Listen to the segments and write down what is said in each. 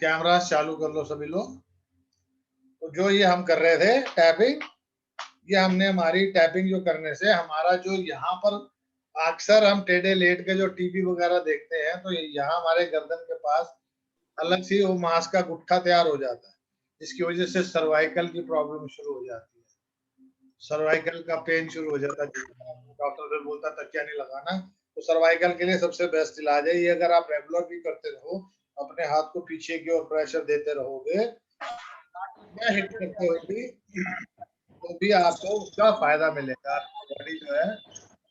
Camera चालू कर लो सभी लोग। तो जो ये हम कर रहे थे टैपिंग, ये हमने हमारी टैपिंग जो करने से हमारा जो यहाँ पर अक्सर हम टेढ़े लेट के जो टीवी वगैरह देखते हैं, तो यहाँ हमारे गर्दन के पास अलग सी वो मांस का गुट्ठा तैयार हो जाता है, जिसकी वजह से सर्वाइकल की प्रॉब्लम शुरू हो जाती है, सर्वाइकल का पेन शुरू हो जाता है। डॉक्टर फिर बोलता तकिया नहीं लगाना। तो सर्वाइकल के लिए सबसे बेस्ट इलाज है ये, अगर आप रेगुलर भी करते रहो, अपने हाथ को पीछे की ओर प्रेशर देते रहोगे या हिट करते होगी, तो भी आपको उसका फायदा मिलेगा। बॉडी जो है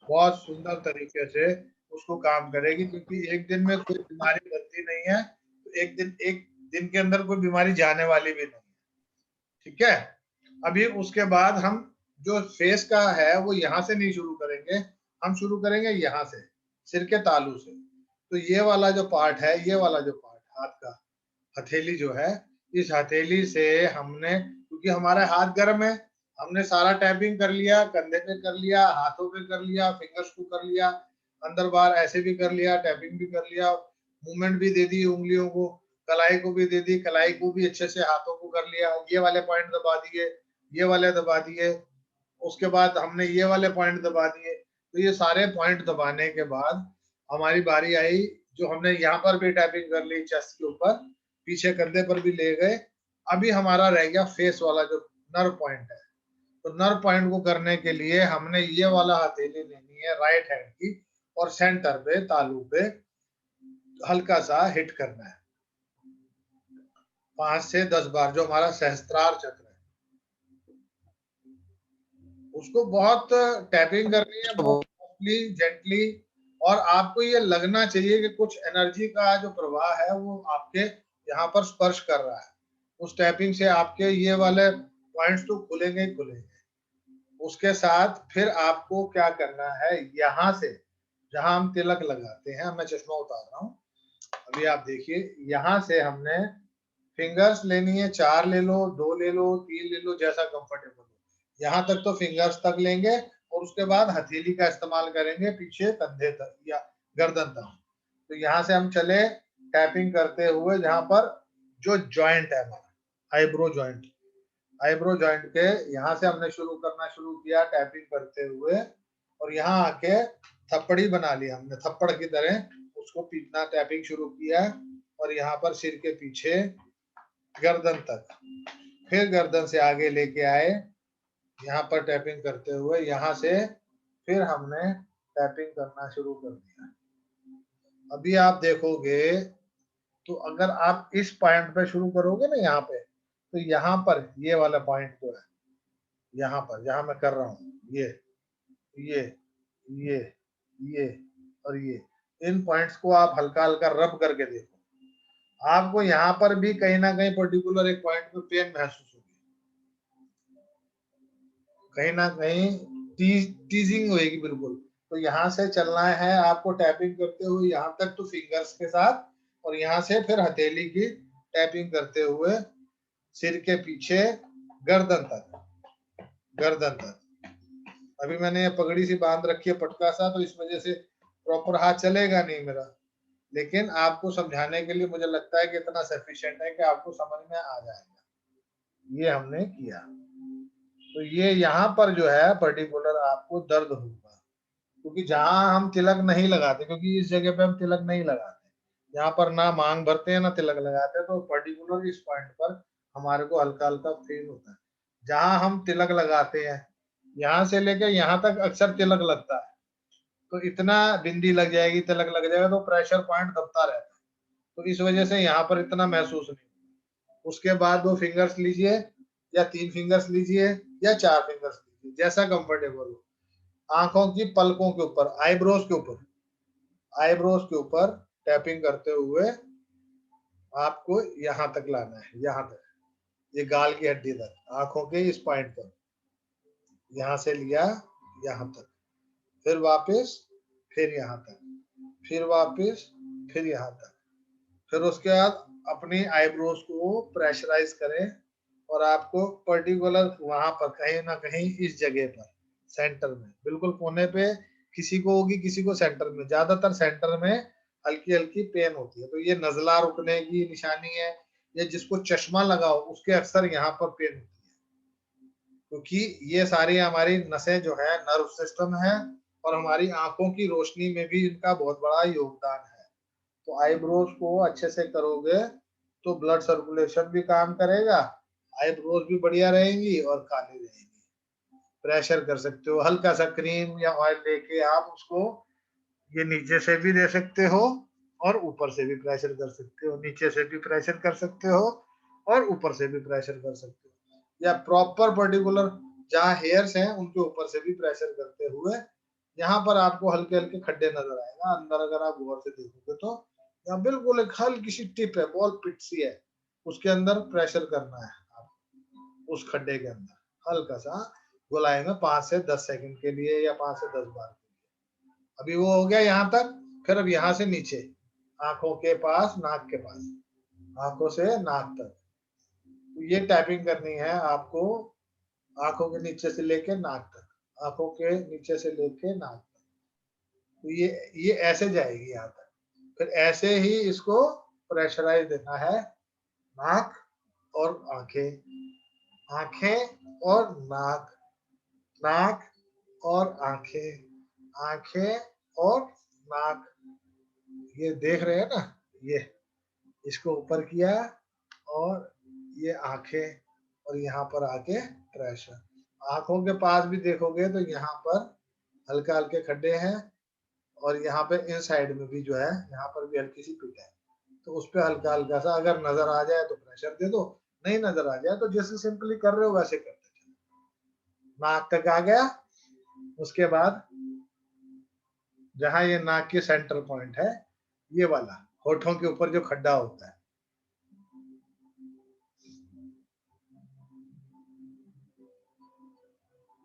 बहुत सुंदर तरीके से उसको काम करेगी, क्योंकि एक दिन में कोई बीमारी बनती नहीं है, तो एक दिन के अंदर कोई बीमारी जाने वाली भी नहीं। ठीक है, अभी उसके बाद हम जो फेस का है वो यहाँ से नहीं शुरू करेंगे, हम शुरू करेंगे यहाँ से, सिर के तालू से। तो ये वाला जो पार्ट है, ये वाला जो पार्ट हाथ का, हथेली जो है, इस हथेली से हमने, क्योंकि हमारा हाथ गर्म है, हमने सारा टैपिंग कर लिया, कंधे पे कर लिया, हाथों पे कर लिया, फिंगर्स को कर लिया, अंदर बाहर ऐसे भी कर लिया, टैपिंग भी कर लिया, मूवमेंट भी दे दी उंगलियों को, कलाई को भी दे दी, कलाई को भी अच्छे से हाथों को कर लिया, ये वाले पॉइंट दबा दिए, ये वाले दबा दिए, उसके बाद हमने ये वाले पॉइंट दबा दिए। तो ये सारे पॉइंट दबाने के बाद हमारी बारी आई, जो हमने यहाँ पर भी टैपिंग कर ली चेस्ट के ऊपर, पीछे कंधे पर भी ले गए। अभी हमारा रह गया फेस वाला जो नर्व पॉइंट है। तो नर्व पॉइंट को करने के लिए हमने ये वाला हथेली लेनी है राइट हैंड की, और सेंटर पे तालू पे हल्का सा हिट करना है 5 से 10 बार, जो हमारा सहस्त्रार चक्र है उसको बहुत टैपिंग करनी है, बहुत सॉफ्टली जेंटली, और आपको ये लगना चाहिए कि कुछ एनर्जी का जो प्रवाह है वो आपके यहाँ पर स्पर्श कर रहा है। उस टैपिंग से आपके ये वाले पॉइंट्स तो खुलेंगे ही खुलेंगे। उसके साथ फिर आपको क्या करना है, यहाँ से जहां हम तिलक लगाते हैं, मैं चश्मा उतार रहा हूँ, अभी आप देखिए, यहाँ से हमने फिंगर्स लेनी है, 4 ले लो, 2 ले लो, 3 ले लो, जैसा कंफर्टेबल हो। यहाँ तक तो फिंगर्स तक लेंगे, और उसके बाद हथेली का इस्तेमाल करेंगे पीछे कंधे तक या गर्दन तक। तो यहाँ से हम चले टैपिंग करते हुए, जहां पर जो जॉइंट है हमारा आईब्रो जॉइंट, आईब्रो जॉइंट के यहाँ से हमने करना शुरू किया टैपिंग करते हुए, और यहाँ आके थप्पड़ी बना ली हमने, थप्पड़ की तरह उसको पीटना, टैपिंग शुरू किया, और यहाँ पर सिर के पीछे गर्दन तक, फिर गर्दन से आगे लेके आए, यहाँ पर टैपिंग करते हुए, यहाँ से फिर हमने टैपिंग करना शुरू कर दिया। अभी आप देखोगे तो अगर आप इस पॉइंट पे शुरू करोगे ना यहाँ पे, तो यहाँ पर ये वाला पॉइंट जो है, यहाँ पर जहां मैं कर रहा हूँ, ये ये ये ये और ये, इन पॉइंट्स को आप हल्का हल्का रब करके देखो, आपको यहाँ पर भी कहीं ना कहीं पर्टिकुलर एक पॉइंट पे पेन महसूस होगी, कहीं ना कहीं टीजिंग होगी बिल्कुल। तो यहाँ से चलना है आपको टैपिंग करते हुए यहाँ तक, तो फिंगर्स के साथ, और यहाँ से फिर हथेली की टैपिंग करते हुए सिर के पीछे गर्दन तक, गर्दन तक। अभी मैंने ये पगड़ी सी बांध रखी है पटका सा, तो इस वजह से प्रॉपर हाथ चलेगा नहीं मेरा, लेकिन आपको समझाने के लिए मुझे लगता है कि इतना सफिशिएंट है कि आपको समझ में आ जाएगा। ये हमने किया, तो ये यहाँ पर जो है पर्टिकुलर आपको दर्द होगा, क्योंकि जहां हम तिलक नहीं लगाते, क्योंकि इस जगह पे हम तिलक नहीं लगाते, यहाँ पर ना मांग भरते हैं ना तिलक लगाते हैं, तो पर्टिकुलर इस पॉइंट पर हमारे को हल्का हल्का फील होता है। जहां हम तिलक लगाते हैं, यहाँ से लेकर यहाँ तक अक्सर तिलक लगता है, तो इतना बिंदी लग जाएगी, तिलक लग जाएगा, तो प्रेशर पॉइंट दबता रहता है, तो इस वजह से यहाँ पर इतना महसूस नहीं। उसके बाद 2 फिंगर्स लीजिए, या 3 फिंगर्स लीजिए, या 4 फिंगर्स लीजिए, जैसा कंफर्टेबल हो। आंखों की पलकों के ऊपर, आईब्रोज के ऊपर, आईब्रोज के ऊपर टैपिंग करते हुए आपको यहाँ तक लाना है, यहाँ तक, ये गाल की हड्डी तक, आंखों के इस पॉइंट पर, यहाँ से लिया यहाँ तक, फिर वापस, फिर यहाँ तक, फिर वापस, फिर यहाँ तक, फिर उसके बाद अपनी आईब्रोज को प्रेशराइज करें, और आपको पर्टिकुलर वहां पर कहीं ना कहीं इस जगह पर सेंटर में, बिल्कुल कोने पे, किसी को होगी किसी को सेंटर में, ज्यादातर सेंटर में हल्की हल्की पेन होती है। तो ये नजला रुकने की निशानी है। ये जिसको चश्मा लगा हो उसके अक्सर यहाँ पर पेन होती है, क्योंकि ये सारी हमारी नसें जो है नर्व सिस्टम है, और हमारी आंखों की रोशनी में भी इनका बहुत बड़ा योगदान है। तो आईब्रोज को अच्छे से करोगे तो ब्लड सर्कुलेशन भी काम करेगा, आईब्रोज भी बढ़िया रहेंगी और काली रहेंगी। प्रेशर कर सकते हो, हल्का सा क्रीम या ऑयल लेके आप उसको ये नीचे से भी दे सकते हो और ऊपर से भी प्रेशर कर सकते हो, नीचे से भी प्रेशर कर सकते हो और ऊपर से भी प्रेशर कर सकते हो, या प्रॉपर पर्टिकुलर जहाँ हेयर्स हैं उनके ऊपर से भी प्रेशर करते हुए यहाँ पर आपको हल्के हल्के खड्डे नजर आएगा। अंदर अगर आप गौर से देखोगे तो यहाँ बिल्कुल एक हल्की सी टिप है, बॉल पिट सी है, उसके अंदर प्रेशर करना है आप उस खड्डे के अंदर हल्का सा गोलाई में 5 से 10 सेकंड के लिए या 5 से 10 बार के लिए। अभी वो हो गया यहाँ तक। फिर अब यहाँ से नीचे आंखों के पास, नाक के पास, आंखों से नाक तक, तो ये टैपिंग करनी है आपको। आंखों के नीचे से लेके नाक तक, आंखों के नीचे से लेके नाक तक, तो ये ऐसे जाएगी यहाँ तक। फिर ऐसे ही इसको प्रेशराइज देना है, नाक और आंखें, आंखें और नाक, नाक और आंखें, आंखें और नाक। ये देख रहे हैं ना, ये इसको ऊपर किया और ये आंखें और यहाँ पर आके प्रेशर। आंखों के पास भी देखोगे तो यहाँ पर हल्का हल्के खड्डे हैं, और यहाँ पे इन साइड में भी जो है यहाँ पर भी हल्की सी पिट है, तो उस पर हल्का हल्का सा अगर नजर आ जाए तो प्रेशर दे दो, नहीं नजर आ जाए तो जैसे सिंपली कर रहे हो वैसे करते चलो। नाक तक आ गया। उसके बाद जहां ये नाक की सेंटर पॉइंट है, ये वाला होठों के ऊपर जो खड्डा होता है,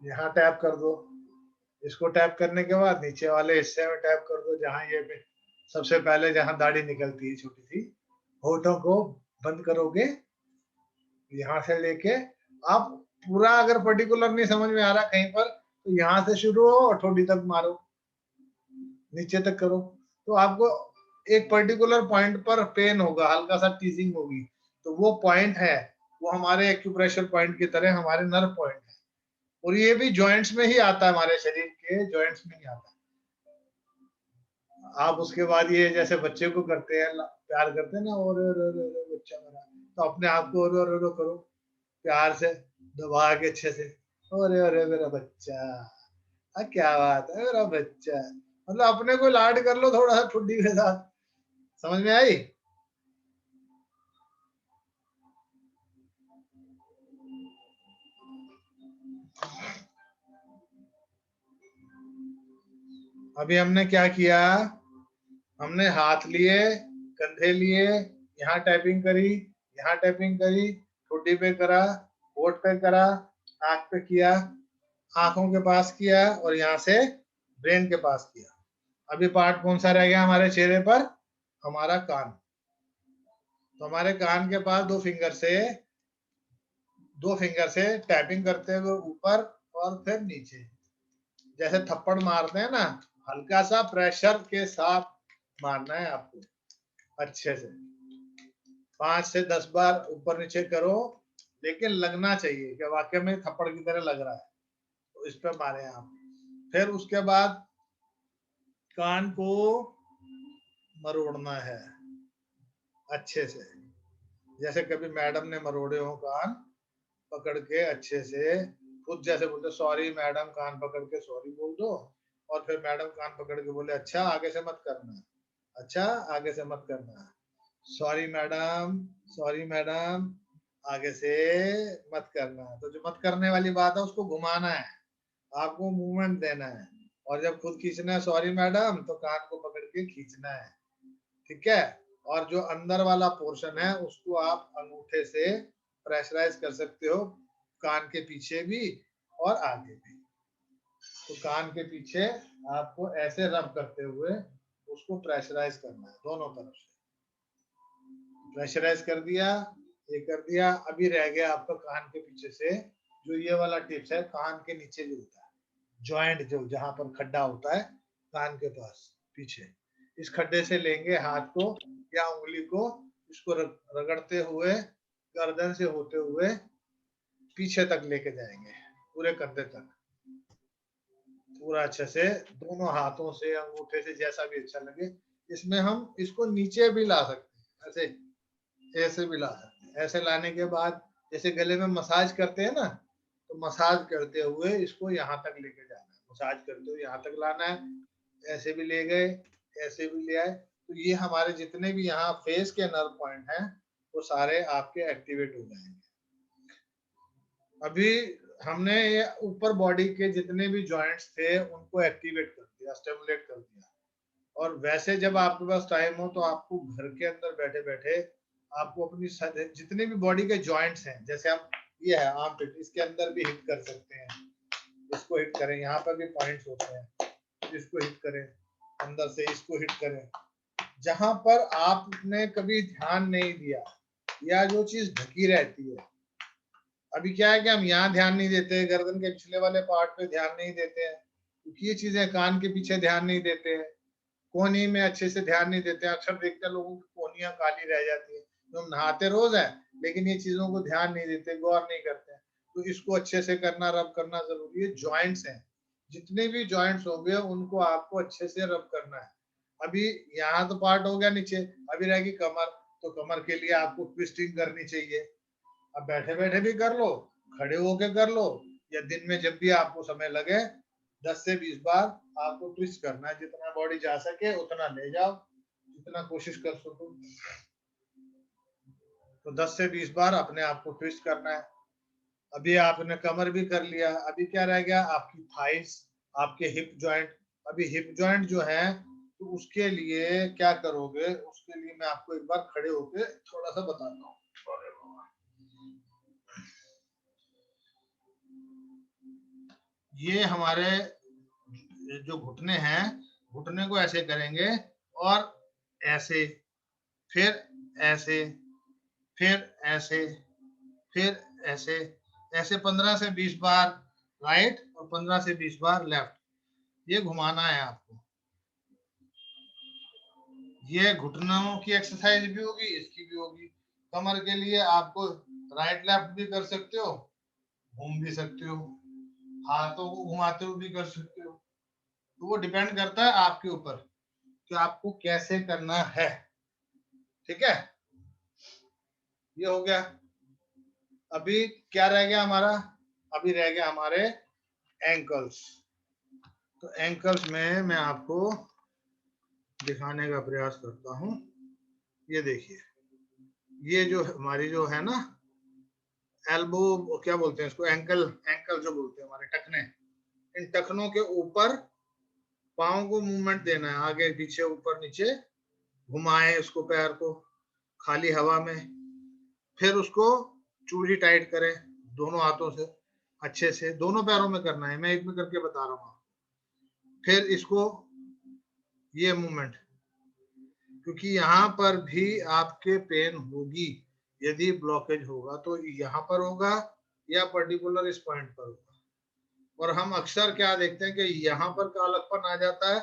यहाँ टैप कर दो। इसको टैप करने के बाद नीचे वाले हिस्से में टैप कर दो, जहां ये सबसे पहले जहां दाढ़ी निकलती है छोटी सी, होठों को बंद करोगे यहाँ से लेके। आप पूरा अगर पर्टिकुलर नहीं समझ में आ रहा कहीं पर, तो यहाँ से शुरू हो और ठोडी तक मारो, नीचे तक करो, तो आपको एक पर्टिकुलर पॉइंट पर पेन होगा, हल्का सा टीजिंग होगी, तो वो पॉइंट है, वो हमारे एक्यूप्रेशर पॉइंट की तरह हमारे नर्व पॉइंट है। और ये भी जॉइंट्स में ही आता है, हमारे शरीर के जॉइंट्स में ही आता है। आप उसके बाद ये जैसे बच्चे को करते हैं, प्यार करते हैं ना, और बच्चा मेरा, तो अपने आप को और करो प्यार से, दबा के अच्छे से, अरे अरे मेरा बच्चा, क्या बात है मेरा बच्चा, मतलब अपने को लाड कर लो थोड़ा सा ठुड्डी के साथ। समझ में आई? अभी हमने क्या किया, हमने हाथ लिए, कंधे लिए, यहाँ टैपिंग करी, यहाँ टैपिंग करी, ठुड्डी पे करा, होठ पे करा, आंख पे किया, आंखों के पास किया, और यहाँ से ब्रेन के पास किया। अभी पार्ट कौन सा रह गया हमारे चेहरे पर? हमारा कान। तो हमारे कान के पास दो फिंगर से टैपिंग करते हुए ऊपर और फिर नीचे, जैसे थप्पड़ मारते हैं ना, हल्का सा प्रेशर के साथ मारना है आपको, अच्छे से 5 से 10 बार ऊपर नीचे करो, लेकिन लगना चाहिए कि वाकई में थप्पड़ की तरह लग रहा है, तो इस पे मारे आप। फिर उसके बाद कान को मरोड़ना है अच्छे से, जैसे कभी मैडम ने मरोड़े हो कान पकड़ के अच्छे से, खुद जैसे बोलते सॉरी मैडम, कान पकड़ के सॉरी बोल दो, और फिर मैडम कान पकड़ के बोले अच्छा आगे से मत करना, अच्छा आगे से मत करना, सॉरी मैडम, सॉरी मैडम, आगे से मत करना। तो जो मत करने वाली बात है उसको घुमाना है, आपको मूवमेंट देना है, और जब खुद खींचना है सॉरी मैडम, तो कान को पकड़ के खींचना है, ठीक है। और जो अंदर वाला पोर्शन है उसको आप अंगूठे से प्रेशराइज कर सकते हो, कान के पीछे भी और आगे भी। तो कान के पीछे आपको ऐसे रब करते हुए उसको प्रेशराइज करना है दोनों तरफ से। प्रेशराइज कर दिया, ये कर दिया। अभी रह गया आपका कान के पीछे से जो ये वाला टिप्स है, कान के नीचे जो होता है जॉइंट, जो जहां पर खड्डा होता है कान के पास पीछे, इस खड्डे से लेंगे हाथ को या उंगली को, इसको रगड़ते हुए गर्दन से होते हुए पीछे तक लेके जाएंगे, पूरे कंधे तक, पूरा अच्छे से दोनों हाथों से अंगूठे से जैसा भी अच्छा लगे। इसमें हम इसको नीचे भी ला सकते हैं, ऐसे भी ला सकते हैं। ऐसे लाने के बाद जैसे गले में मसाज करते हैं ना, तो मसाज करते हुए इसको यहाँ तक लेके जाना है, मसाज करते हुए यहाँ तक लाना है। ऐसे भी ले गए, ऐसे भी ले आए, तो ये हमारे जितने भी यहाँ फेस के नर्व पॉइंट हैं वो सारे आपके एक्टिवेट हो जाएंगे। अभी हमने ये ऊपर बॉडी के जितने भी जॉइंट्स थे उनको एक्टिवेट कर दिया, स्टिमुलेट कर दिया। और वैसे जब आपके पास टाइम हो तो आपको घर के अंदर बैठे बैठे आपको अपनी जितने भी बॉडी के जॉइंट्स हैं, जैसे हम ये है आर्म पिट, इसके अंदर भी हिट कर सकते हैं, इसको हिट करें, यहाँ पर भी पॉइंट्स होते हैं, इसको हिट करें, अंदर से इसको हिट करें। जहां पर आपने कभी ध्यान नहीं दिया या जो चीज ढकी रहती है, अभी क्या है कि हम यहाँ ध्यान नहीं देते, गर्दन के पिछले वाले पार्ट पे ध्यान नहीं देते हैं, क्योंकि ये चीजें कान के पीछे ध्यान नहीं देते हैं, कोहनी में अच्छे से ध्यान नहीं देते हैं। अक्सर देखते हैं लोगों की कोहनियां काली रह जाती है, जो नहाते रोज है लेकिन ये चीजों को ध्यान नहीं देते, गौर नहीं करते हैं। तो इसको अच्छे से करना, रब करना जरूरी है। जॉइंट्स हैं, जितने भी जॉइंट्स हो गए उनको आपको अच्छे से रब करना है। अभी यहाँ तो पार्ट हो गया नीचे, अभी रहेगी कमर, तो कमर के लिए आपको ट्विस्टिंग करनी चाहिए। अब बैठे बैठे भी कर लो, खड़े होके कर लो, या दिन में जब भी आपको समय लगे 10 से 20 बार आपको ट्विस्ट करना है। जितना बॉडी जा सके उतना ले जाओ, जितना कोशिश कर सको, तो 10 से 20 बार अपने आप को ट्विस्ट करना है। अभी आपने कमर भी कर लिया, अभी क्या रह गया, आपकी थाइस, आपके हिप जॉइंट। अभी हिप जॉइंट जो है तो उसके लिए क्या करोगे, उसके लिए मैं आपको एक बार खड़े होके थोड़ा सा बताता हूँ। ये हमारे जो घुटने हैं, घुटने को ऐसे करेंगे और ऐसे, फिर ऐसे, फिर ऐसे, फिर ऐसे, ऐसे 15 से 20 बार राइट और 15 से 20 बार लेफ्ट, ये घुमाना है आपको। ये घुटनों की एक्सरसाइज भी होगी, इसकी भी होगी। कमर के लिए आपको राइट लेफ्ट भी कर सकते हो, घूम भी सकते हो, हाथों को घुमाते हुए भी कर सकते हो। तो वो डिपेंड करता है आपके ऊपर कि आपको कैसे करना है। ठीक है, ये हो गया। अभी क्या रह गया हमारा, अभी रह गया हमारे एंकल्स। तो एंकल्स में मैं आपको दिखाने का प्रयास करता हूं। ये देखिए, ये जो हमारी जो है ना एल्बो, क्या बोलते हैं इसको, एंकल, एंकल जो बोलते हैं हमारे टखने, इन टखनों के ऊपर पाँव को मूवमेंट देना है, आगे पीछे ऊपर नीचे घुमाए उसको, पैर को खाली हवा में, फिर उसको चूड़ी टाइट करें दोनों हाथों से, अच्छे से दोनों पैरों में करना है, मैं एक में करके बता रहा हूँ। फिर इसको ये मूवमेंट, क्योंकि यहाँ पर भी आपके पेन होगी, यदि ब्लॉकेज होगा तो यहाँ पर होगा या पर्टिकुलर इस पॉइंट पर होगा। और हम अक्सर क्या देखते हैं कि यहाँ पर कालकपन आ जाता है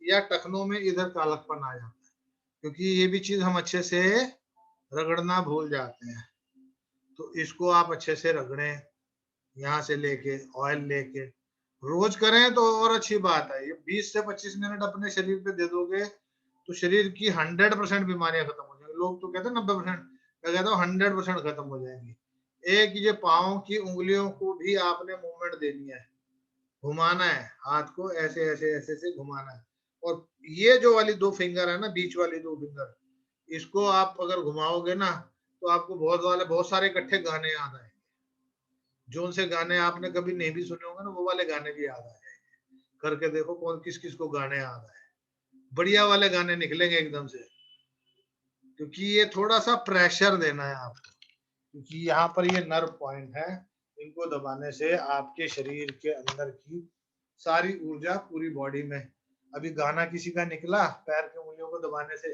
या टखनों में इधर कालकपन आ जाता है, क्योंकि ये भी चीज हम अच्छे से रगड़ना भूल जाते हैं। तो इसको आप अच्छे से रगड़ें, यहाँ से लेके ऑयल लेके रोज करें तो और अच्छी बात है। ये 20 से 25 मिनट अपने शरीर पे दे दोगे तो शरीर की 100% बीमारियां खत्म हो जाएंगी। लोग तो कहते हैं 90%, मैं कहता हूँ 100% खत्म हो जाएंगी। एक ये पाँव की उंगलियों को भी आपने मूवमेंट देनी है, घुमाना है हाथ को, ऐसे ऐसे ऐसे ऐसे घुमाना है। और ये जो वाली 2 फिंगर है ना, बीच वाली 2 फिंगर, इसको आप अगर घुमाओगे ना तो आपको बहुत सारे इकट्ठे गाने याद आएंगे, जो से गाने आपने कभी नहीं भी सुने होंगे ना, वो वाले गाने भी याद आ जाएंगे। करके देखो कौन किस किस को गाने याद आए, बढ़िया वाले गाने निकलेंगे एकदम से। क्योंकि ये थोड़ा सा प्रेशर देना है आपको, क्योंकि यहाँ पर ये नर्व पॉइंट है, इनको दबाने से आपके शरीर के अंदर की सारी ऊर्जा पूरी बॉडी में। अभी गाना किसी का निकला पैर के उंगलियों को दबाने से,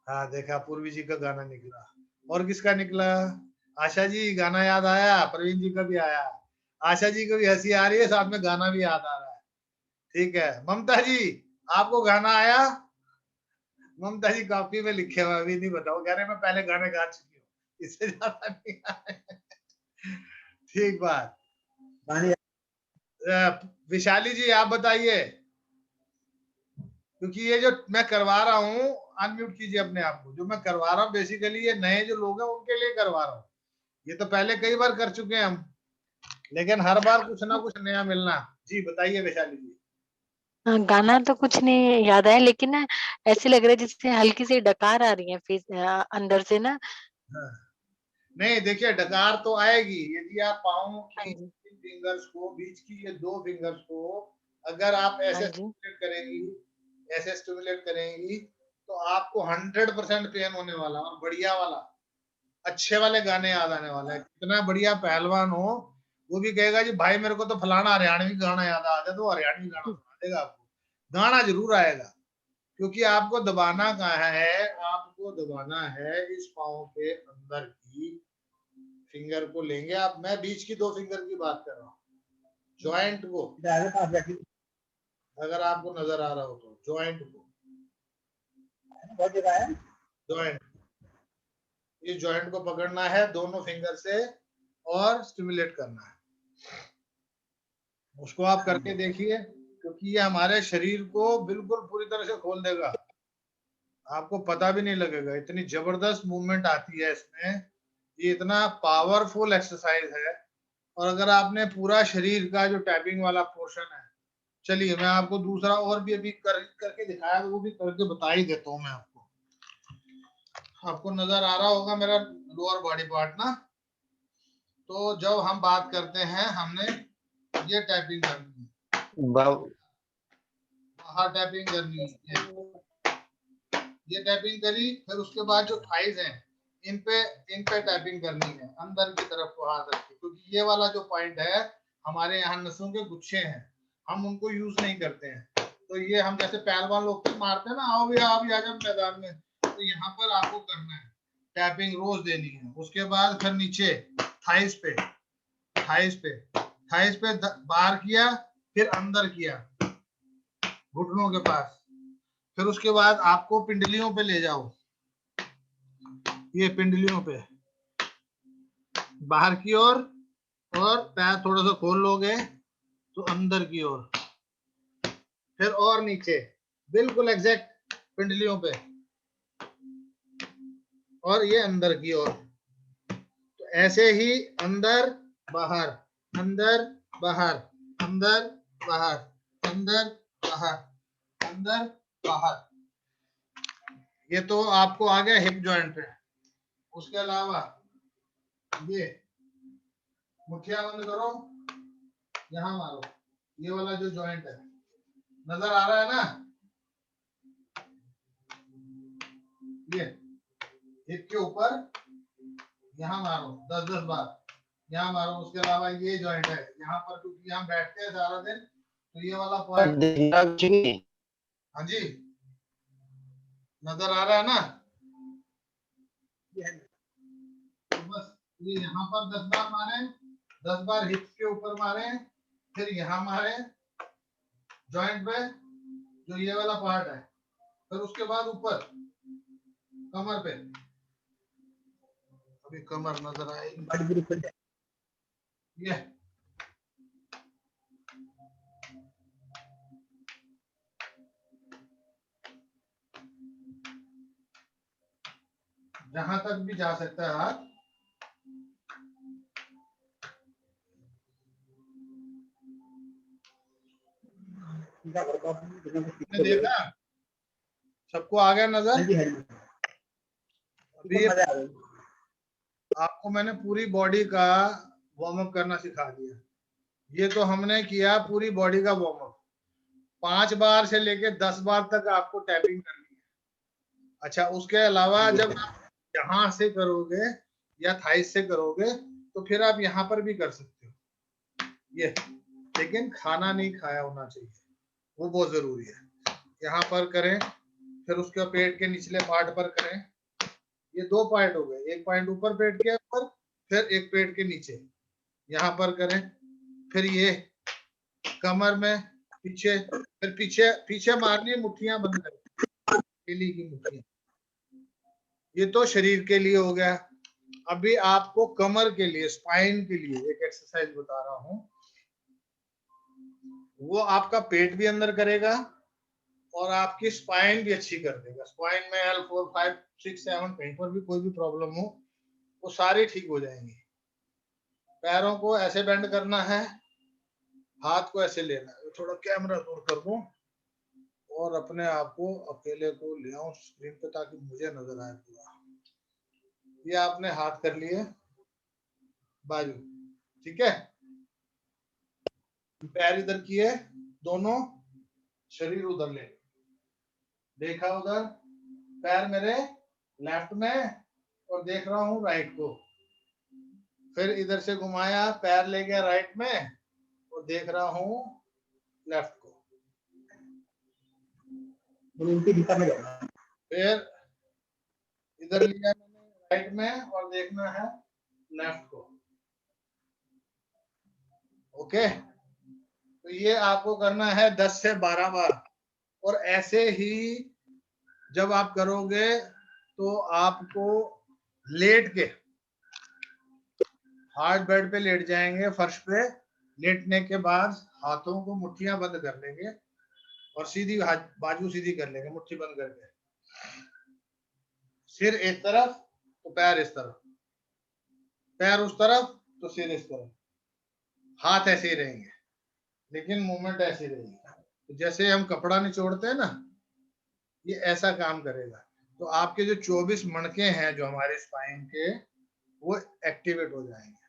हाँ देखा, पूर्वी जी का गाना निकला। और किसका निकला, आशा जी, गाना याद आया, प्रवीण जी का भी आया, आशा जी को भी हंसी आ रही है, साथ में गाना भी याद आ रहा है। ठीक है, ममता जी आपको गाना आया, ममता जी कॉपी में लिखे हुए, अभी नहीं बताओ, कह रहे मैं पहले गाने गा चुकी हूँ, इससे ज्यादा नहीं आए। ठीक बात। विशाली जी आप बताइए, क्योंकि ये जो मैं करवा रहा हूँ, अनम्यूट कीजिए अपने आप को, जो मैं करवा रहा हूँ बेसिकली ये नए जो लोग हैं उनके लिए करवा रहा हूँ। ये तो पहले कई बार कर चुके हैं हम, लेकिन हर बार कुछ ना कुछ नया मिलना। जी बताइए वैशाली जी। हाँ, गाना तो कुछ नहीं याद आया, लेकिन ना ऐसे लग रहा है जैसे हल्की सी डकार आ रही है फेस अंदर से ना। हाँ। नहीं देखिए, डकार तो आएगी यदि आप पाँव हाँ की जी, फिंगर्स को, बीच की ये 2 फिंगर्स को अगर आप हाँ ऐसे जी, स्टिमुलेट करेंगी, ऐसे स्टिमुलेट करेंगी, तो आपको 100% पेन होने वाला, और बढ़िया वाला, अच्छे वाले गाने याद आने वाला है। कितना बढ़िया पहलवान हो, वो भी कहेगा जी भाई मेरे को तो फलाना हरियाणवी गाना याद आ जाए, तो हरियाणवी गाना सुना देगा आपको। गाना जरूर आएगा, क्योंकि आपको दबाना कहाँ है, आपको दबाना है इस पाँव के अंदर की फिंगर को लेंगे आप। मैं बीच की 2 फिंगर की बात कर रहा हूँ, जॉइंट को, अगर आपको नजर आ रहा हो तो जॉइंट को, जॉइंट, इस जॉइंट को पकड़ना है दोनों फिंगर से और स्टिमुलेट करना है। उसको आप करके देखिए, क्योंकि ये हमारे शरीर को बिल्कुल पूरी तरह से खोल देगा, आपको पता भी नहीं लगेगा, इतनी जबरदस्त मूवमेंट आती है इसमें, ये इतना पावरफुल एक्सरसाइज है। और अगर आपने पूरा शरीर का जो टैपिंग वाला पोर्शन है, चलिए मैं आपको दूसरा और भी अभी करके दिखाया, तो वो भी करके बता ही देता हूँ मैं आपको। आपको नजर आ रहा होगा मेरा लोअर बॉडी पार्ट ना। तो जब हम बात करते हैं, हमने ये टैपिंग करनी है, बाहर टैपिंग करनी है, ये टैपिंग करी, फिर उसके बाद जो थाइज हैं इन पे टैपिंग करनी है, अंदर की तरफ को हाथ रख के, क्योंकि ये वाला जो पॉइंट है हमारे यहाँ नसों के गुच्छे हैं, हम उनको यूज नहीं करते हैं। तो ये हम जैसे पहलवान लोग मारते हैं ना, आओ भी आप आ जाओ मैदान में, तो यहाँ पर आपको करना है, टैपिंग रोज देनी है। उसके बाद फिर नीचे थाइज पे, थाइज पे, थाइज पे बाहर किया, फिर अंदर किया घुटनों के पास, फिर उसके बाद आपको पिंडलियों पे ले जाओ, ये पिंडलियों पे बाहर की ओर, और पैर थोड़ा सा खोल लोगे तो अंदर की ओर, फिर और नीचे बिल्कुल एग्जैक्ट पिंडलियों पे, और ये अंदर की ओर। तो ऐसे ही अंदर बाहर, अंदर बाहर, अंदर बाहर, अंदर बाहर, अंदर बाहर। ये तो आपको आ गया हिप जॉइंट पे। उसके अलावा ये मुठिया बंद करो, यहां मारो, ये वाला जो जॉइंट है नजर आ रहा है ना, ये हिप के ऊपर यहाँ मारो 10-10 बार, यहाँ मारो। उसके अलावा ये जॉइंट है यहाँ पर, क्योंकि यहाँ बैठते हैं सारा दिन, तो ये वाला पॉइंट, हाँ जी नजर आ रहा है ना, तो बस ये यहाँ पर 10 बार मारे, 10 बार हिप्स के ऊपर मारे, फिर यहाँ मारे जॉइंट पे जो ये वाला पार्ट है, फिर उसके बाद ऊपर कमर पे, अभी कमर नजर आएगी, ये जहां तक भी जा सकता है हाथ। आपने देखा, सबको आ गया नजर। अभी आपको मैंने पूरी बॉडी का वार्म अप करना सिखा दिया। ये तो हमने किया पूरी बॉडी का वार्म अप, 5 बार से लेके 10 बार तक आपको टैपिंग करनी है। अच्छा उसके अलावा जब आप यहाँ से करोगे या थाइस से करोगे, तो फिर आप यहाँ पर भी कर सकते हो ये, लेकिन खाना नहीं खाया होना चाहिए, वो बहुत जरूरी है। यहाँ पर करें, फिर उसके पेट के निचले पार्ट पर करें। ये 2 पॉइंट हो गए, एक पॉइंट ऊपर पेट के ऊपर, फिर एक पेट के नीचे, यहाँ पर करें। फिर ये कमर में पीछे, फिर पीछे पीछे मारनी है, मुट्ठियां बंद करें, हथेली की मुट्ठी। ये तो शरीर के लिए हो गया। अभी आपको कमर के लिए, स्पाइन के लिए एक एक्सरसाइज बता रहा हूं। वो आपका पेट भी अंदर करेगा और आपकी स्पाइन भी अच्छी कर देगा। स्पाइन में L4, 5, 6, 7 कहीं पर भी कोई भी प्रॉब्लम हो वो सारी ठीक हो जाएंगी। पैरों को ऐसे बेंड करना है, हाथ को ऐसे लेना है। थोड़ा कैमरा दूर कर दूं और अपने आप को अकेले को ले आऊं स्क्रीन पे ताकि मुझे नजर आए पूरा। ये आपने हाथ कर लिए बाजू, ठीक है। पैर इधर किए, दोनों शरीर उधर ले, देखा उधर, पैर मेरे लेफ्ट में और देख रहा हूं राइट को। फिर इधर से घुमाया, पैर ले गया राइट में और देख रहा हूं लेफ्ट को। फिर इधर लिया मैंने राइट में और देखना है लेफ्ट को। ओके, तो ये आपको करना है 10 से 12 बार। और ऐसे ही जब आप करोगे तो आपको लेट के, हार्ड बेड पे लेट जाएंगे, फर्श पे लेटने के बाद हाथों को मुट्ठियां बंद कर लेंगे और सीधी बाजू सीधी कर लेंगे मुट्ठी बंद करके। सिर एक तरफ तो पैर इस तरफ, पैर उस तरफ तो सिर इस तरफ। हाथ ऐसे ही रहेंगे लेकिन मूवमेंट ऐसी रहेगी। तो जैसे हम कपड़ा निचोड़ते हैं ना, ये ऐसा काम करेगा। तो आपके जो 24 मणके हैं जो हमारे स्पाइन के, वो एक्टिवेट हो जाएंगे।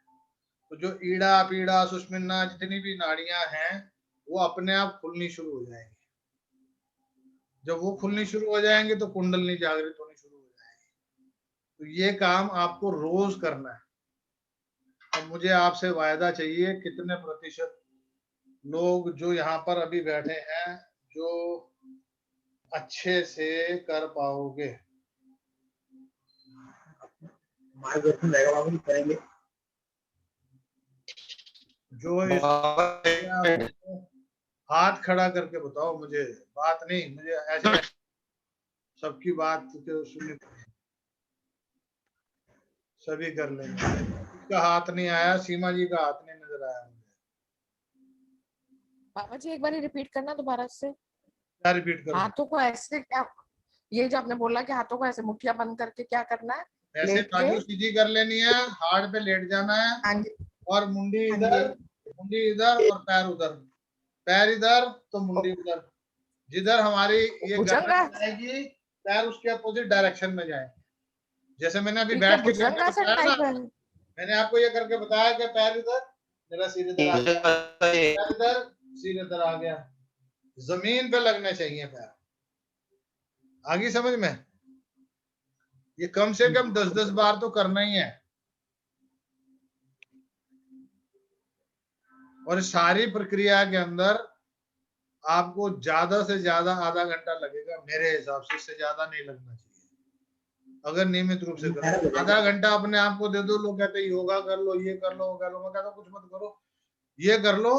तो जो ईड़ा पीड़ा सुषुम्ना जितनी भी नाड़ियां हैं वो अपने आप खुलनी शुरू हो जाएंगी। जब वो खुलनी शुरू हो जाएंगे तो कुंडलनी जागृत होनी शुरू हो जाएगी। तो ये काम आपको रोज करना है। अब मुझे आपसे वायदा चाहिए, कितने प्रतिशत लोग जो यहाँ पर अभी बैठे हैं जो अच्छे से कर पाओगे? करेंगे जो हाथ खड़ा करके बताओ मुझे, बात नहीं, मुझे ऐसे सबकी बात सुननी, सभी कर लेंगे। इसका हाथ नहीं आया, सीमा जी का हाथ नहीं नजर आया मुझे। बाबा जी एक बार रिपीट करना दोबारा से। क्या रिपीट करूं? हाथों को ऐसे, क्या ये जो आपने बोला कि हाथों को ऐसे मुट्ठियां बंद करके क्या करना है? ऐसे बाजू सीधी कर लेनी है, हार्ड पे लेट जाना है और मुंडी इधर और पैर उधर, पैर इधर तो मुंडी उधर। जिधर हमारी ये गर्दन जाएगी पैर उसके अपोजिट डायरेक्शन में जाएंगे। जैसे मैंने अभी बैठ के करके बताया ना, मैंने आपको ये करके बताया कि पैर इधर, मेरा सिर इधर आ गया, पैर इधर, सिर इधर आ गया। जमीन पे लगने चाहिए पैर। आगे समझ में? ये कम से कम 10-10 बार तो करना ही है। और सारी प्रक्रिया के अंदर आपको ज्यादा से ज्यादा आधा घंटा लगेगा मेरे हिसाब से, इससे ज्यादा नहीं लगना चाहिए अगर नियमित रूप से करो। आधा घंटा अपने आप को दे दो। लोग कहते हैं योगा कर लो, ये कर लो, वो कर लो। मैं कहता हूं कुछ मत करो, ये कर लो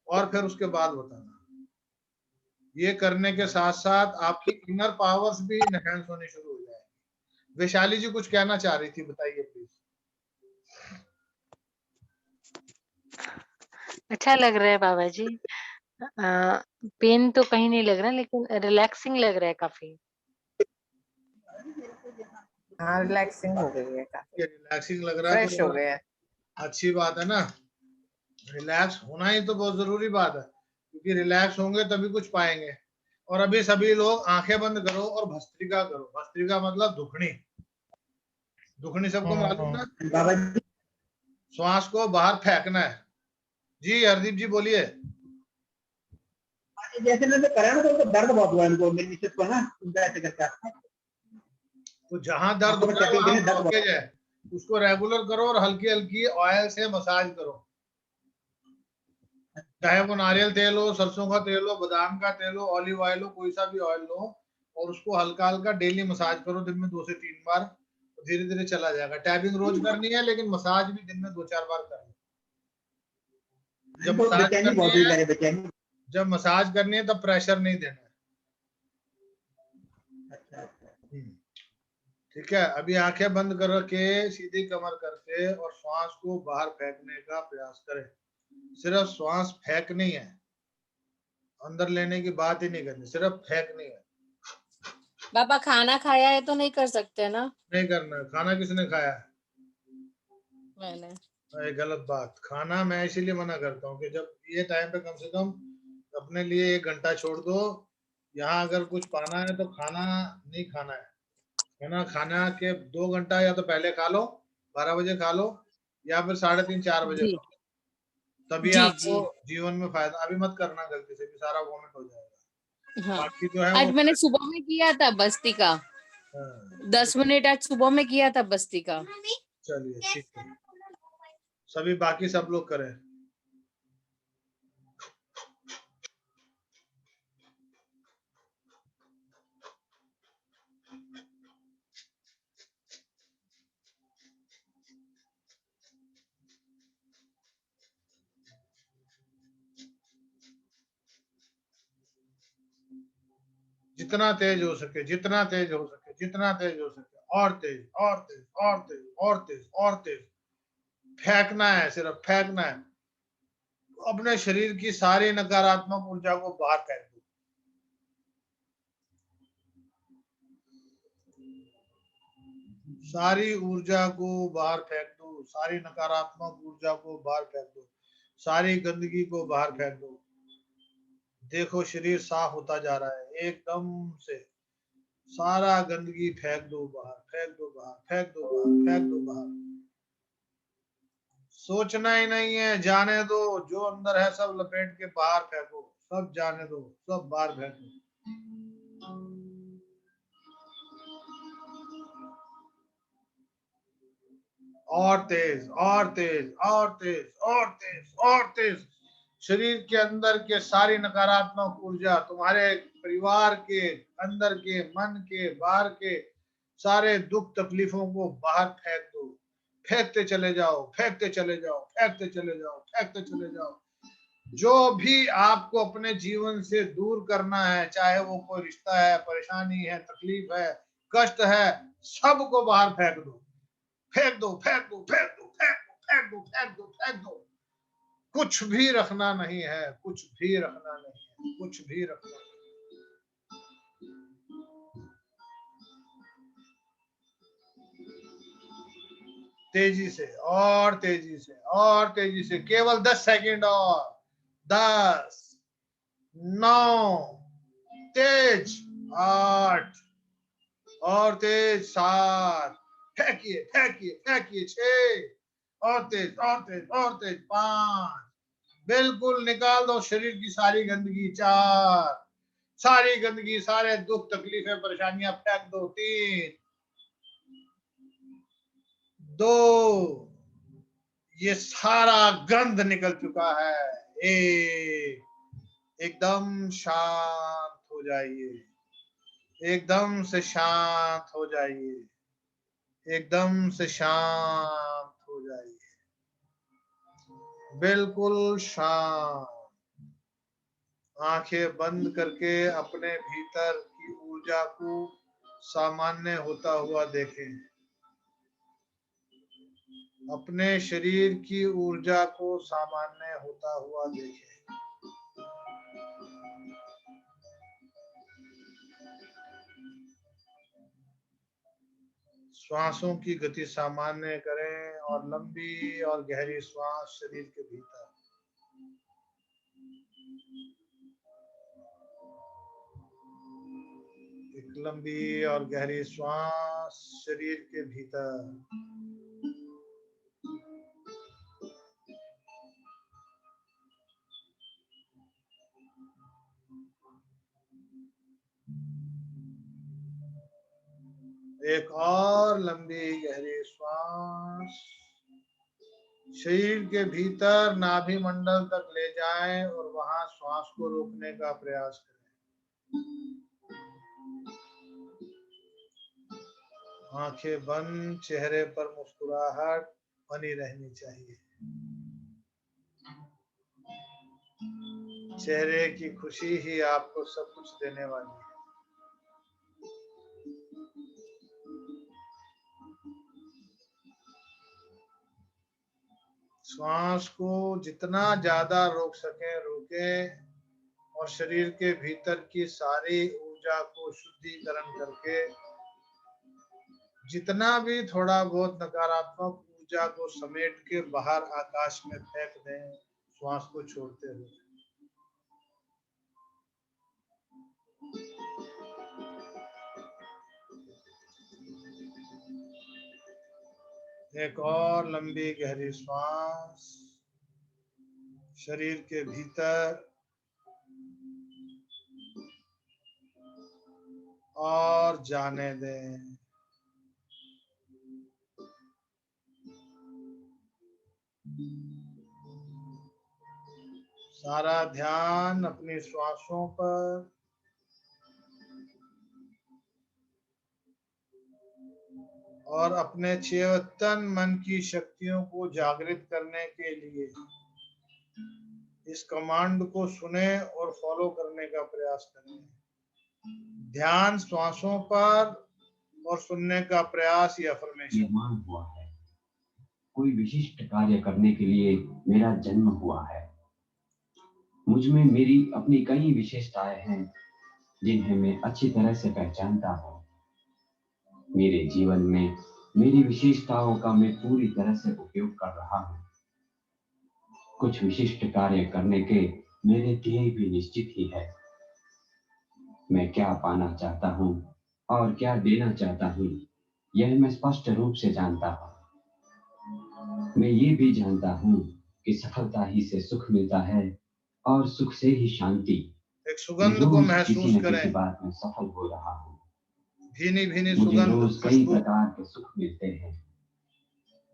और फिर उसके बाद बताना। ये करने के साथ साथ आपकी इनर पावर्स भी इनहेंस होनी शुरू हो जाएगी। वैशाली जी कुछ कहना चाह रही थी, बताइए प्लीज। अच्छा लग रहा है बाबा जी। पेन तो कहीं नहीं लग रहा, लेकिन रिलैक्सिंग लग रहा है काफी। हाँ, रिलैक्सिंग हो गई है, काफी रिलैक्सिंग लग रहा है, फ्रेश हो गया। अच्छी बात है ना। रिलैक्स होना ही तो बहुत जरूरी बात है, क्योंकि रिलैक्स होंगे तभी कुछ पाएंगे। और अभी सभी लोग आंखें बंद करो और भस्त्रिका करो। भस्त्रिका मतलब दुखनी। दुखनी सबको मालूम ना? श्वास को बाहर फेंकना है। जी हरदीप जी बोलिए। जैसे मैंने करा ना तो दर्द बहुत हुआ इनको, मेरी मिसेस को ना, ऐसे करके। तो जहां दर्द हो रहा है वहां ब्लॉकेज है, उसको रेगुलर करो और हल्की हल्की ऑयल से मसाज करो। चाहे वो नारियल तेल हो, सरसों का तेल हो, बादाम का तेल हो, ऑलिव ऑयल हो, कोई सा भी ऑयल लो, और उसको हल्का हल्का डेली मसाज करो दिन में 2 से 3 बार। धीरे धीरे चला जाएगा। टैपिंग रोज करनी है, लेकिन मसाज भी दिन में 2-4 बार करनी है। जब मसाज करनी है तब प्रेशर नहीं देना है। ठीक है, अभी आंखें बंद करके सीधी कमर करके और श्वास को बाहर फेंकने का प्रयास करें। सिर्फ श्वास फेंकनी है, अंदर लेने की बात ही नहीं करनी, सिर्फ फेंकनी है। बाबा खाना खाया है तो नहीं कर सकते ना? नहीं करना है। खाना किसने खाया है? मैंने। ये गलत बात। खाना मैं इसीलिए मना करता हूँ कि जब ये टाइम पे कम से कम अपने लिए 1 घंटा छोड़ दो। यहाँ अगर कुछ पाना है तो खाना नहीं खाना है ना। खाना के 2 घंटा या तो पहले खा लो, 12 बजे खा लो, या फिर 3:30-4 बजे जी खा लो, तभी जी आपको जी। जीवन में फायदा। अभी मत करना गलती से भी, सारा वॉमिट हो जाएगा। हाँ, बाकी जो है आज वो मैंने सुबह में किया था बस्ती का, हाँ, 10 मिनट आज सुबह में किया था बस्ती का। चलिए ठीक है, सभी बाकी सब लोग करें। जितना तेज हो सके, जितना तेज हो सके, जितना तेज हो सके, और तेज और तेज और तेज और तेज और तेज फेंकना है, सिर्फ फेंकना है। अपने शरीर की सारी नकारात्मक ऊर्जा को बाहर फेंक दो। सारी ऊर्जा को बाहर फेंक दो, सारी नकारात्मक ऊर्जा को बाहर फेंक दो, सारी गंदगी को बाहर फेंक दो। देखो शरीर साफ होता जा रहा है एकदम से। सारा गंदगी फेंक दो बाहर, फेंक दो बाहर, फेंक दो बाहर, फेंक दो बाहर। सोचना ही नहीं है, जाने दो। जो अंदर है सब लपेट के बाहर फेंको, सब जाने दो, सब बाहर फेंको। और तेज और तेज और तेज और तेज और तेज। शरीर के अंदर के सारी नकारात्मक ऊर्जा, तुम्हारे परिवार के अंदर के, मन के, बाहर के सारे दुख तकलीफों को बाहर फेंक दो। फेंकते चले जाओ, फेंकते चले जाओ, फेंकते चले जाओ, फेंकते चले जाओ। जो भी आपको अपने जीवन से दूर करना है, चाहे वो कोई रिश्ता है, परेशानी है, तकलीफ है, कष्ट है, सबको बाहर फेंक दो। फेंक दो, फेंक दो, फेंक दो, फेंक दो, फेंक दो, फेंक दो, फेंक दो। कुछ भी रखना नहीं है, कुछ भी रखना नहीं है, कुछ भी रखना नहीं। तेजी से और तेजी से और तेजी से, केवल 10 सेकंड और। 10, 9, तेज 8 और तेज 7, फेंकिए फेंकिए फेंकिए 6 और तेज और तेज और तेज 5, बिल्कुल निकाल दो शरीर की सारी गंदगी। 4, सारी गंदगी, सारे दुख तकलीफें परेशानियां फेंक दो। 3, 2, ये सारा गंद निकल चुका है। 1, एकदम शांत हो जाइए, एकदम से शांत हो जाइए, एकदम से शांत हो जाइए, बिल्कुल शांत। आंखें बंद करके अपने भीतर की ऊर्जा को सामान्य होता हुआ देखें। अपने शरीर की ऊर्जा को सामान्य होता हुआ देखें। श्वासों की गति सामान्य करें और लंबी और गहरी श्वास शरीर के भीतर। एक लंबी और गहरी श्वास शरीर के भीतर। एक और लंबी गहरी श्वास शरीर के भीतर नाभि मंडल तक ले जाएं और वहां श्वास को रोकने का प्रयास करें। आंखें बंद, चेहरे पर मुस्कुराहट बनी रहनी चाहिए। चेहरे की खुशी ही आपको सब कुछ देने वाली है। श्वास को जितना ज्यादा रोक सके रोके और शरीर के भीतर की सारी ऊर्जा को शुद्धिकरण करके जितना भी थोड़ा बहुत नकारात्मक ऊर्जा को समेट के बाहर आकाश में फेंक दें श्वास को छोड़ते हुए। एक और लंबी गहरी श्वास शरीर के भीतर और जाने दें। सारा ध्यान अपनी श्वासों पर और अपने चेतन मन की शक्तियों को जागृत करने के लिए इस कमांड को सुने और फॉलो करने का प्रयास करें। ध्यान श्वासों पर और सुनने का प्रयास या अफर्मेशन। निर्माण हुआ है, कोई विशिष्ट कार्य करने के लिए मेरा जन्म हुआ है। मुझ में मेरी अपनी कई विशेषताएं हैं जिन्हें मैं अच्छी तरह से पहचानता हूँ। मेरे जीवन में मेरी विशेषताओं का मैं पूरी तरह से उपयोग कर रहा हूँ। कुछ विशिष्ट कार्य करने के मेरे ध्येय भी निश्चित ही है। मैं क्या पाना चाहता हूँ और क्या देना चाहता हूँ यह मैं स्पष्ट रूप से जानता हूँ। मैं ये भी जानता हूँ कि सफलता ही से सुख मिलता है और सुख से ही शांति। एक सुगंध को महसूस करें। किसी बात में सफल हो रहा हूँ। भीनी भीनी मुझे सुगंध, रोज कई प्रकार के सुख मिलते हैं।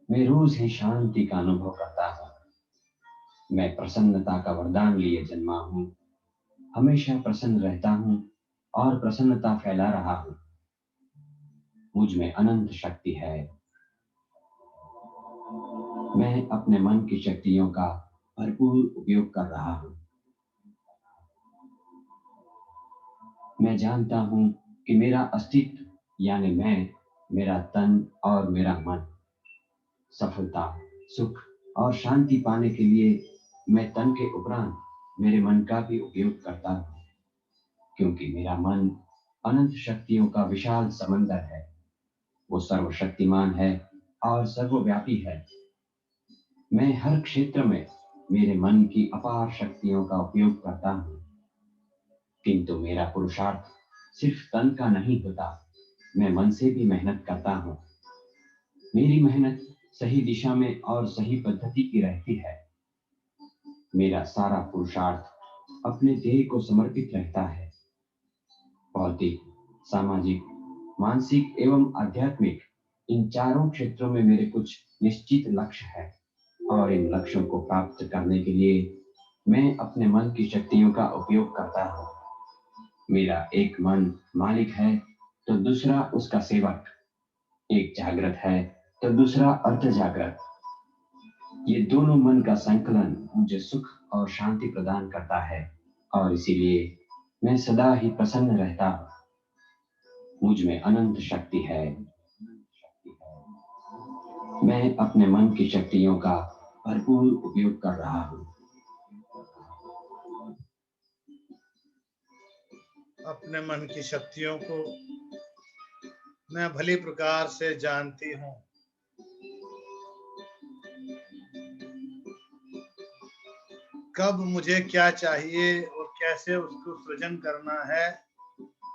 मैं रोज ही शांति का अनुभव करता हूँ। मैं प्रसन्नता का वरदान लिए जन्मा हूँ। हमेशा प्रसन्न रहता हूँ और प्रसन्नता फैला रहा हूँ। मुझ में अनंत शक्ति है। मैं अपने मन की शक्तियों का भरपूर उपयोग कर रहा हूँ। मैं जानता हूँ कि मेरा अस्तित्व यानी मैं, मेरा तन और मेरा मन सफलता, सुख और शांति पाने के लिए मैं तन के उपरांत मेरे मन का भी उपयोग करता हूँ, क्योंकि मेरा मन अनंत शक्तियों का विशाल समंदर है। वो सर्वशक्तिमान है और सर्वव्यापी है। मैं हर क्षेत्र में मेरे मन की अपार शक्तियों का उपयोग करता हूँ, किंतु मेरा पुरुषार्थ सिर्फ तन का नहीं होता। मैं मन से भी मेहनत करता हूँ। मेरी मेहनत सही दिशा में और सही पद्धति की रहती है। मेरा सारा पुरुषार्थ अपने ध्येय को समर्पित रहता है। भौतिक, सामाजिक, मानसिक एवं आध्यात्मिक इन चारों क्षेत्रों में मेरे कुछ निश्चित लक्ष्य हैं और इन लक्ष्यों को प्राप्त करने के लिए मैं अपने मन की शक्तियों का उपयोग करता हूँ। मेरा एक मन मालिक है तो दूसरा उसका सेवक। एक जागृत है तो दूसरा अर्ध जागृत। ये दोनों मन का संकलन मुझे सुख और शांति प्रदान करता है और इसीलिए मैं सदा ही प्रसन्न रहता हूँ। मुझ में अनंत शक्ति है। मैं अपने मन की शक्तियों का भरपूर उपयोग कर रहा हूँ। अपने मन की शक्तियों को मैं भली प्रकार से जानती हूँ। कब मुझे क्या चाहिए और कैसे उसको सृजन करना है,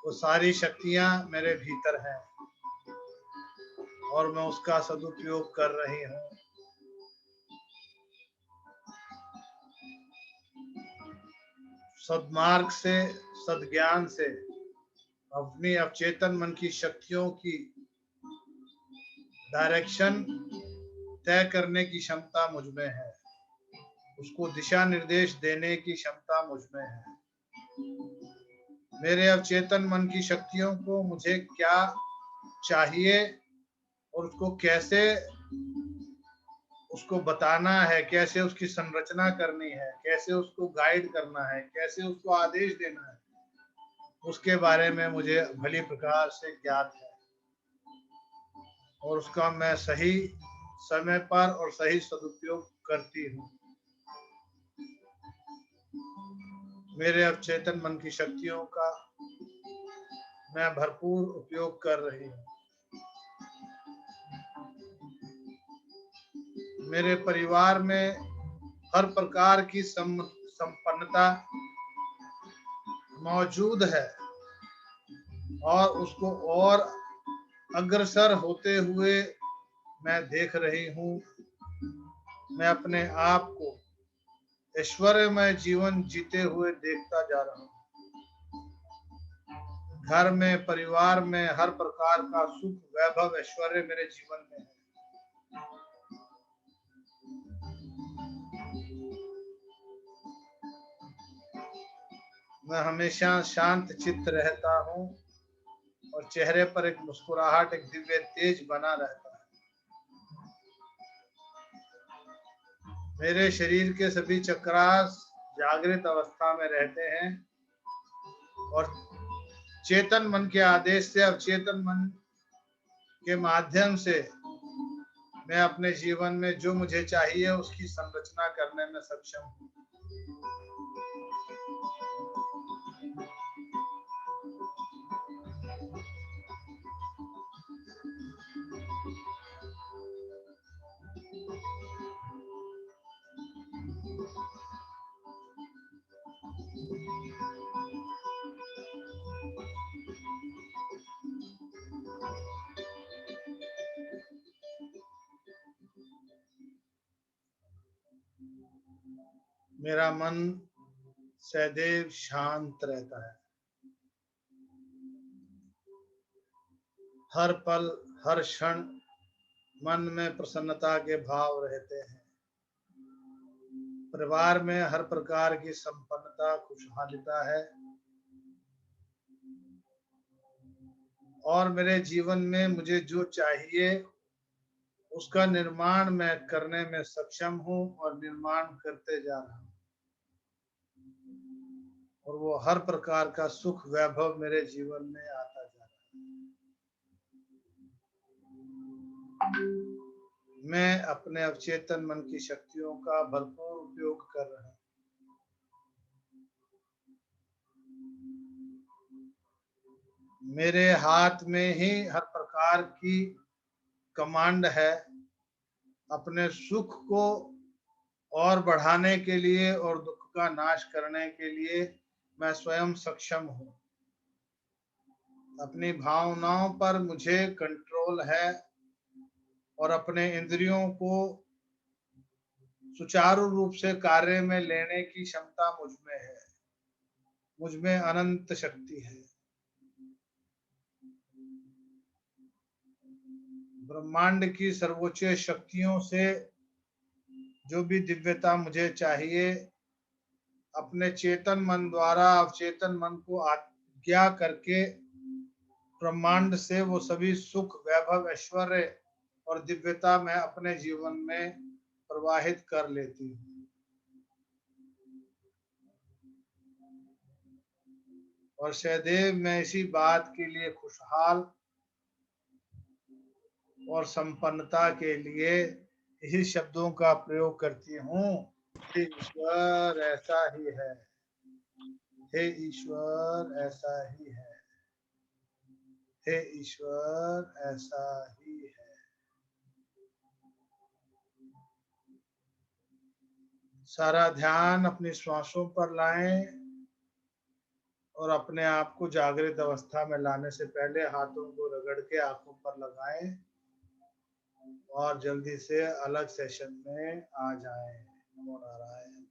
वो सारी शक्तियां मेरे भीतर हैं और मैं उसका सदुपयोग कर रही हूँ। सद्मार्ग से, सद्ज्ञान से अपनी अवचेतन मन की शक्तियों की डायरेक्शन तय करने की क्षमता मुझ में है। उसको दिशा निर्देश देने की क्षमता मुझ में है। मेरे अवचेतन मन की शक्तियों को मुझे क्या चाहिए और उसको कैसे उसको बताना है, कैसे उसकी संरचना करनी है, कैसे उसको गाइड करना है, कैसे उसको आदेश देना है, उसके बारे में मुझे भली प्रकार से ज्ञात है और उसका मैं सही समय पर और सही सदुपयोग करती हूँ। मेरे अवचेतन मन की शक्तियों का मैं भरपूर उपयोग कर रही हूँ। मेरे परिवार में हर प्रकार की संपन्नता मौजूद है और उसको और अग्रसर होते हुए मैं देख रही हूँ। मैं अपने आप को ऐश्वर्यमय जीवन जीते हुए देखता जा रहा हूँ। घर में, परिवार में हर प्रकार का सुख, वैभव, ऐश्वर्य मेरे जीवन में है। मैं हमेशा शांत चित्त रहता हूँ और चेहरे पर एक मुस्कुराहट, एक दिव्य तेज बना रहता है। मेरे शरीर के सभी चक्रास जागृत अवस्था में रहते हैं और चेतन मन के आदेश से, अवचेतन मन के माध्यम से मैं अपने जीवन में जो मुझे चाहिए उसकी संरचना करने में सक्षम हूँ। मेरा मन सदैव शांत रहता है। हर पल, हर क्षण मन में प्रसन्नता के भाव रहते हैं। परिवार में हर प्रकार की संपन्नता, खुशहालिता है और मेरे जीवन में मुझे जो चाहिए उसका निर्माण मैं करने में सक्षम हूँ और निर्माण करते जा रहा हूँ और वो हर प्रकार का सुख, वैभव मेरे जीवन में आता जा रहा है। मैं अपने अवचेतन मन की शक्तियों का भरपूर उपयोग कर रहा हूँ। मेरे हाथ में ही हर प्रकार की कमांड है। अपने सुख को और बढ़ाने के लिए और दुख का नाश करने के लिए मैं स्वयं सक्षम हूँ। अपनी भावनाओं पर मुझे कंट्रोल है और अपने इंद्रियों को सुचारू रूप से कार्य में लेने की क्षमता मुझ में है। मुझ में अनंत शक्ति है। ब्रह्मांड की सर्वोच्च शक्तियों से जो भी दिव्यता मुझे चाहिए, अपने चेतन मन द्वारा अवचेतन मन को आज्ञा करके ब्रह्मांड से वो सभी सुख, वैभव, ऐश्वर्य और दिव्यता मैं अपने जीवन में प्रवाहित कर लेती हूँ। और सदैव मैं इसी बात के लिए खुशहाल और संपन्नता के लिए इसी शब्दों का प्रयोग करती हूँ। हे ईश्वर ऐसा ही है। हे ईश्वर ऐसा ही है। हे ईश्वर ऐसा ही है। सारा ध्यान अपनी श्वासों पर लाएं और अपने आप को जागृत अवस्था में लाने से पहले हाथों को रगड़ के आंखों पर लगाएं और जल्दी से अलग सेशन में आ जाएं। नमो नारायण।